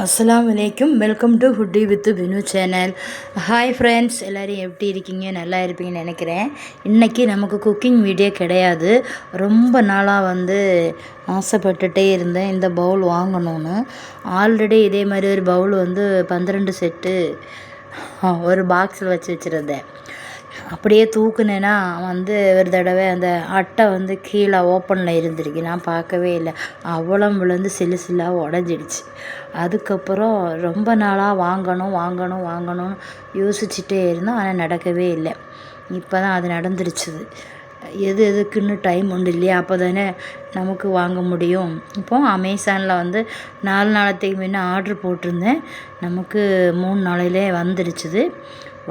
அஸ்ஸலாமு அலைக்கும். Welcome to foodie with Vinu channel. Hi friends, எல்லோரும் எப்படி இருக்கீங்க? நல்லா இருப்பீங்கன்னு நினைக்கிறேன். இன்றைக்கி நமக்கு குக்கிங் வீடியோ கிடையாது. ரொம்ப நாளாக ஆசைப்பட்டுட்டே இருந்தேன் இந்த பவுல் வாங்கணும்னு. ஆல்ரெடி இதே மாதிரி ஒரு பவுல் 12 செட்டு ஒரு பாக்ஸில் வச்சுருந்தேன். அப்படியே தூக்குனேன்னா ஒரு தடவை அந்த அட்டை கீழே ஓப்பனில் இருந்திருக்கு. நான் பார்க்கவே இல்லை. அவ்வளோ விழுந்து சில்லு சில்லாக உடஞ்சிடுச்சு. அதுக்கப்புறம் ரொம்ப நாளாக வாங்கணும்னு யோசிச்சுட்டே இருந்தோம். ஆனால் நடக்கவே இல்லை. இப்போ தான் அது நடந்துருச்சுது. எதுக்குன்னு டைம் உண்டு இல்லையா? அப்போ தானே நமக்கு வாங்க முடியும். இப்போது அமேசானில் 4 நாளத்துக்கு முன்னே ஆர்ட்ரு போட்டிருந்தேன். நமக்கு 3 நாளையிலே வந்துருச்சுது.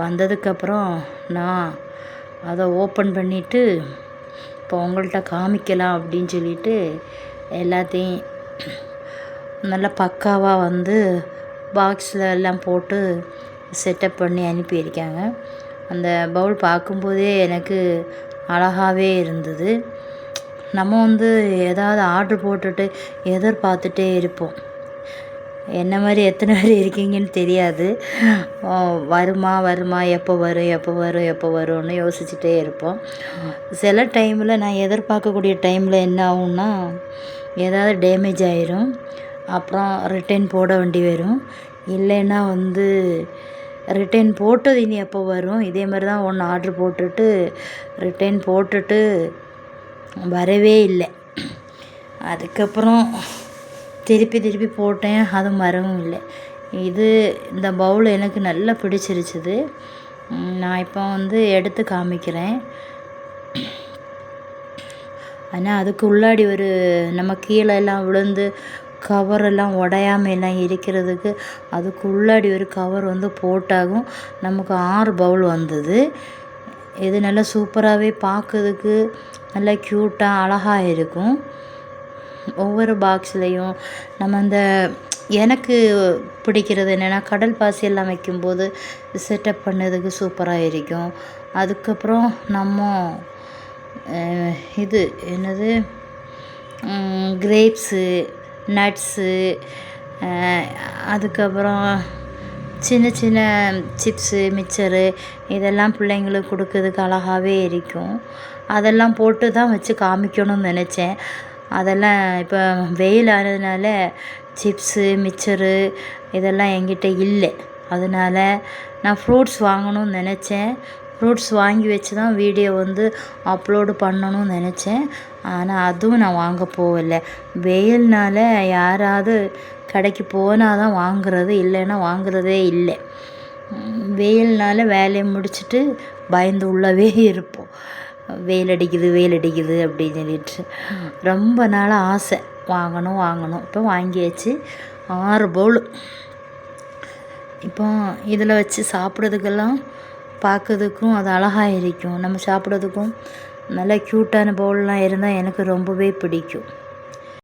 வந்ததுக்கப்புறம் நான் அதை ஓப்பன் பண்ணிவிட்டு இப்போ உங்கள்கிட்ட காமிக்கலாம் அப்படின்னு சொல்லிட்டு எல்லாத்தையும் நல்லா பக்காவாக பாக்ஸில் எல்லாம் போட்டு செட்டப் பண்ணி அனுப்பியிருக்காங்க. அந்த பவுல் பார்க்கும்போதே எனக்கு அழகாகவே இருந்தது. நம்ம ஏதாவது ஆர்ட்ரு போட்டுட்டு எதிர்பார்த்துட்டே இருப்போம். என்ன மாதிரி எத்தனை பேர் இருக்கீங்கன்னு தெரியாது. வருமா எப்போ வரும்னு யோசிச்சுட்டே இருப்போம். சில டைமில் நான் எதிர்பார்க்கக்கூடிய டைமில் என்ன ஆகும்னா, ஏதாவது டேமேஜ் ஆயிரும். அப்புறம் ரிட்டன் போட வேண்டி வரும். இல்லைன்னா ரிட்டன் போட்டது இனி எப்போ வரும்? இதே மாதிரி தான் ஒன்று ஆர்ட்ரு போட்டுட்டு ரிட்டன் போட்டுட்டு வரவே இல்லை. அதுக்கப்புறம் திருப்பி போட்டேன். அதுவும் வரவும் இல்லை. இந்த பவுல் எனக்கு நல்லா பிடிச்சிருச்சுது. நான் இப்போ எடுத்து காமிக்கிறேன். ஆனால் அதுக்கு உள்ளாடி நம்ம கீழே எல்லாம் விழுந்து கவரெல்லாம் உடையாமல் எல்லாம் இருக்கிறதுக்கு அதுக்கு உள்ளாடி ஒரு கவர் போட்டாகும். நமக்கு 6 பவுல் வந்தது. இது நல்லா சூப்பராகவே பார்க்கறதுக்கு நல்லா க்யூட்டாக அழகாக இருக்கும். ஒவ்வொரு பாக்ஸ்லேயும் நம்ம எனக்கு பிடிக்கிறது என்னென்னா, கடல் பாசி எல்லாம் வைக்கும்போது செட்டப் பண்ணதுக்கு சூப்பராக இருக்கும். அதுக்கப்புறம் நம்ம இது என்னது கிரேப்ஸு, நட்ஸு, அதுக்கப்புறம் சின்ன சின்ன சிப்ஸு, மிக்சரு இதெல்லாம் பிள்ளைங்களுக்கு கொடுக்கறதுக்கு அழகாகவே இருக்கும். அதெல்லாம் போட்டு தான் வச்சு காமிக்கணும்னு நினச்சேன். அதெல்லாம் இப்போ வெயில் ஆனதுனால சிப்ஸு, மிக்சரு இதெல்லாம் என்கிட்ட இல்லை. அதனால் நான் ஃப்ரூட்ஸ் வாங்கணும்னு நினச்சேன். ஃப்ரூட்ஸ் வாங்கி வச்சு தான் வீடியோ அப்லோடு பண்ணணும்னு நினச்சேன். ஆனால் அதுவும் நான் வாங்க போகலை. வெயில்னால் யாராவது கடைக்கு போனால் தான் வாங்குறது, இல்லைன்னா வாங்குறதே இல்லை. வெயில்னால் வேலையை முடிச்சுட்டு பயந்து உள்ளவே இருப்போம். வெயில் அடிக்குது அப்படின்னு சொல்லிட்டு ரொம்ப நாளாக ஆசை வாங்கணும். இப்போ வாங்கியாச்சு 6 பவுல். இப்போ இதில் வச்சு சாப்பிட்றதுக்கெல்லாம் பார்க்கறதுக்கும் அது அழகாக இருக்கும். நம்ம சாப்பிட்றதுக்கும் நல்ல க்யூட்டான பவுல்லாம் இருந்தால் எனக்கு ரொம்பவே பிடிக்கும்.